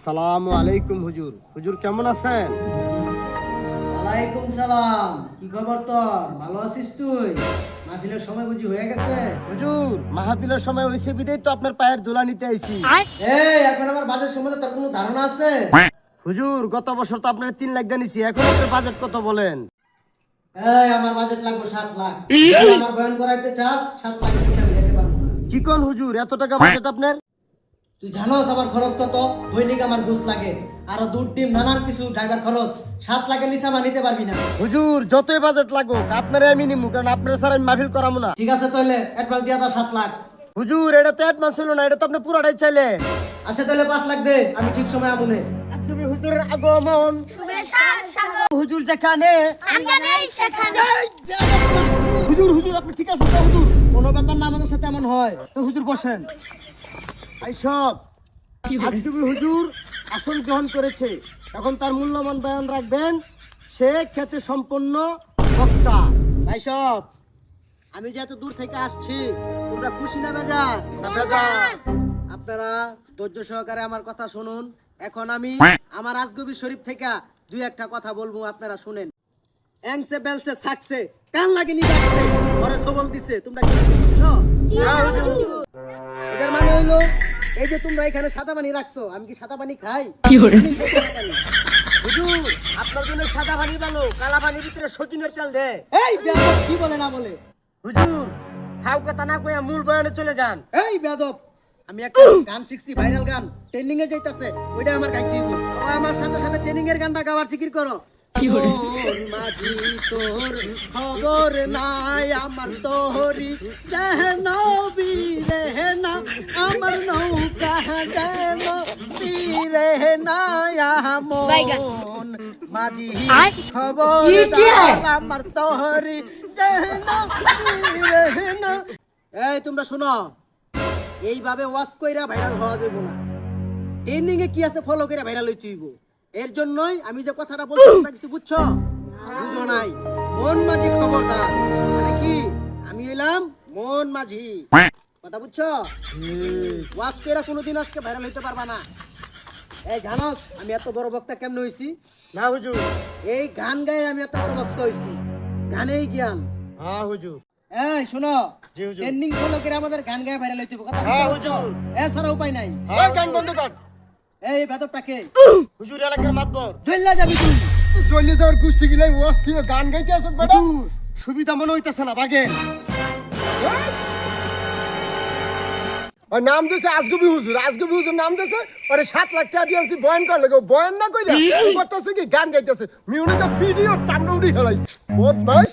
আসসালামু আলাইকুম হুজুর। হুজুর কেমন আছেন? ওয়ালাইকুম সালাম। কি খবর তোর? ভালো আছিস তুই? মাহফিলের সময় বুঝি হয়ে গেছে? হুজুর মাহফিলের সময় হইছে বিদেই তো আপনার পায়ের ধুলা নিতে আইছি। এই এখন আমার বাজেট সম্বন্ধে তোর কোনো ধারণা আছে? হুজুর গত বছর তো আপনার 3 লাখ জানিছি, এখন আপনার বাজেট কত বলেন? এই আমার বাজেট লাগবে 7 লাখ। তুই আমার বয়ান করাইতে চাস 7 লাখ নিচে আমি দিতে পারবো না। কি কোন হুজুর, এত টাকা বাজেট আপনার? তুই জানোস আমার খরচ কত? দৈনিক আমার ঘুষ লাগে, আরো দুধ ডিম নানান কিছু ড্রাইভার খরচ। 7 লাখের নিচে আমার নিতে পারবি না। হুজুর যতই বাজেট লাগুক আপনারে আমি নিমু, কারণ আপনার স্যার আমি মাহফিল করামু না। ঠিক আছে তাহলে অ্যাডভান্স দিয়া দাও 7 লাখ। হুজুর এটা তো অ্যাডভান্স ছিল না, এটা তো আপনি পুরাটাই চাইলেন। আচ্ছা তাহলে 5 লাখ দে, আমি ঠিক সময় আমুনে। তুমি হুজুরের আগমন হুজুর যেখানে হুজুর হুজুর আপনি ঠিক আছেন তো হুজুর? কোনো ব্যাপার না, আমাদের সাথে এমন হয়। তো হুজুর বসেন। আইসব আজকে হুজুর আসন গ্রহণ করেছে, এখন তার মূল্যবান বয়ান রাখবেন। সে খ্যাতি সম্পন্ন বক্তা। ভাই সব, আমি যে এত দূর থেকে আসছি, তোমরা খুশি না বেজার? আপনারা ধৈর্য সহকারে আমার কথা শুনুন। এখন আমি আমার আজগবি শরীফ থেকে দুই একটা কথা বলবো, আপনারা শুনেন। এংসে বেলসে সাকসে কান লাগেনি যাচ্ছে, ঘরে সবল দিছে। তোমরা কি বুঝছো? এটার মানে হইলো এই যে তোমরা এখানে সাদা পানি রাখছো, আমি কি সাদা পানি খাই? হুজুর আপনার জন্য সাদা পানি ভালো, কালা পানির ভিতরে সকিনের তেল দে। এই বেয়াদব কি বলে না বলে? হুজুর হাউ কথা না কইয়া মূল বয়ানে চলে যান। এই বেয়াদব, আমি একটা গান শিখছি, ভাইরাল গান, ট্রেন্ডিং এ যাইতাছে, ওইটা আমার গাইতে হইব। বাবা আমার সাথে সাথে ট্রেন্ডিং এর গানটা গাওয়ার জিকির করো। তোর মাঝি তোর খবর নাই, আমার তোহরি যেন বীরে না, আমার নৌকা যেন বীরে না, মন মাঝি খবর আমার তোহরি যেন বীরে না। এই তোমরা শোনো, এইভাবে ওয়াজ কইরা ভাইরাল হওয়া যাবে না। ট্রেন্ডিং এ কি আছে ফলো কইরা ভাইরাল হইতে হইব। এর জন্যই আমি যে কথাটা বলছি তোমরা কিছু বুঝছো? বুঝো নাই। মন মাঝি খবরদার, মানে কি আমি হইলাম মন মাঝি, কথা বুঝছো? ওয়াজ কইরা কোনোদিন আজকে ভাইরাল হইতে পারবা না। এই জানোস আমি এত বড় বক্তা কেমনে হইছি? না হুজুর। এই গান গায়ে আমি এত বড় বক্তা হইছি, গানেই জ্ঞান। হ্যাঁ হুজুর। এই শোনো, জি হুজুর। ট্রেন্ডিং ফলো করে আমাদের গান গায়ে ভাইরাল হইতে হবে, কথা হ্যাঁ বুঝছো? হুজুর। এছাড়া উপায় নাই। হ্যাঁ গান বন্ধ কর। এই বেদবটাকে হুজুর এলাকার মাতবর। জেল্লা যাবি তুই। জল্লি যাওয়ার গুষ্টি গিলাই ওয়াজ থেকে গান গাইতে আসত বেটা। সুবিধা মনে হইতাছে না বাগে। আর নাম দিয়েছে আজগবি হুজুর, আজগবি হুজুর নাম দিয়েছে। আরে 7 লাখ টাকা দিয়েছি বয়ান কর লাগে, বয়ান না কইরা করতেছে কি গান গাইতেছে। মিউনিকা ভিডিও চামড়া উড়ি হেলাই বদমাশ।